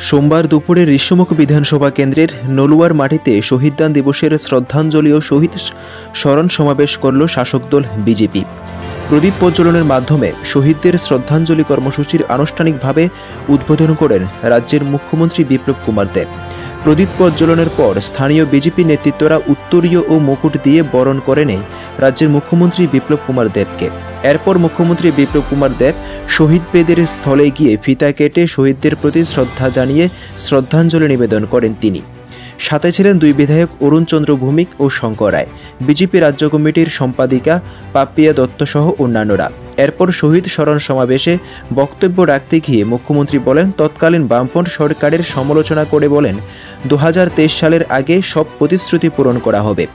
সোমবার দুপুরে ঋষ্যমুখ বিধানসভা কেন্দ্রের নলুয়ার মাটিতে শহীদদান দিবসের শ্রদ্ধাঞ্জলি ও শহীদ স্মরণ সমাবেশ করল শাসক দল বিজেপি। প্রদীপ প্রজ্বলনের মাধ্যমে শহীদদের শ্রদ্ধাঞ্জলি কর্মসূচির আনুষ্ঠানিকভাবে উদ্বোধন করেন রাজ্যের মুখ্যমন্ত্রী বিপ্লব কুমার দেব। প্রদীপ প্রজ্বলনের পর স্থানীয় বিজেপি নেতৃত্বরা উত্তরীয় ও মুকুট দিয়ে বরণ করে নেয় রাজ্যের মুখ্যমন্ত্রী বিপ্লব কুমার দেবকে। এরপর মুখ্যমন্ত্রী বিপ্লব কুমার দেব শহীদ বেদের স্থলে গিয়ে ফিতা কেটে শহীদদের প্রতি শ্রদ্ধা জানিয়ে শ্রদ্ধাঞ্জলি নিবেদন করেন তিনি। সাথে ছিলেন দুই বিধায়ক অরুণ চন্দ্র ভৌমিক ও শঙ্কর রায়, বিজেপি রাজ্য কমিটির সম্পাদিকা পাপিয়া দত্ত সহ অন্যান্যরা। এরপর শহীদ স্মরণ সমাবেশে বক্তব্য রাখতে গিয়ে মুখ্যমন্ত্রী বলেন, তৎকালীন বামফ্রন্ট সরকারের সমালোচনা করে বলেন 2023 সালের আগে সব প্রতিশ্রুতি পূরণ করা হবে।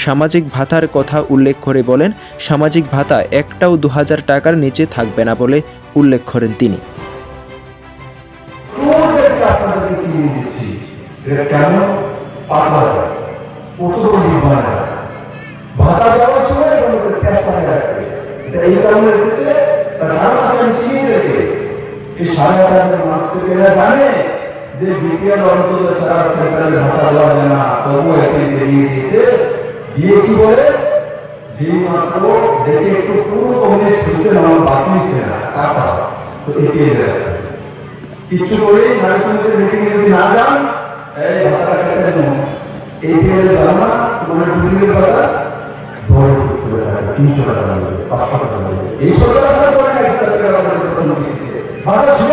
সামাজিক ভাতার কথা উল্লেখ করে বলেন, সামাজিক ভাতা একটাও 2000 টাকার নিচে থাকবে না বলে উল্লেখ করেন তিনি। কিছু করে নারীসমিতির মিটিং যদি না যান এই ভাতা কাটতে দেন এই পেলে জানা তোমার টুকুরের কথা ধরে করে 300 টাকা লাগবে 500 টাকা লাগবে এই সরকার আসার পরে না ভাতা ছিল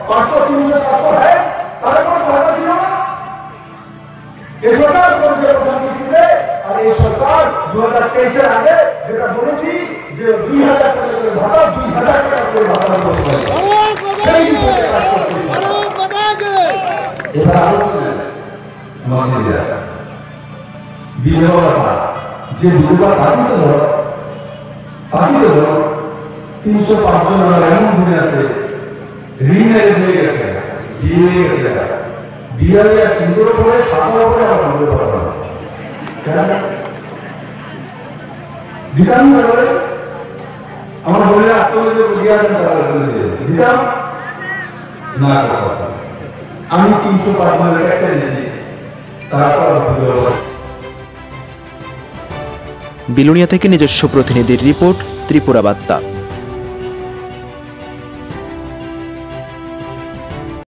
500 300 700 হয় তার কোনো ভাতা ছিল না। এই সরকার করবে প্রধান ছিল আর এই সরকার 2023 এর আগে যেটা বলেছি যে 2000 টাকা করে ভাতা 2000 টাকা করে ভাতা বলতে সেই বিষয়ে কাজ করতে এবার আলোচনা বিধবা যে বিধবা তাকে তো ধরো 305 জন এমন ঘুরে আছে ঋণ হয়ে গেছে বিয়ে হয়ে গেছে বিয়ে সুন্দর করে সাফল করে আবার বলতে পারবো না দিতাম আমার বলে আত্মনির্ভর বুঝিয়ে আছেন তারা দিতাম না কথা আমি 305 জনের একটা দিয়েছি তারপর বিলোনিয়া থেকে নিজস্ব প্রতিনিধির রিপোর্ট, ত্রিপুরা বার্তা।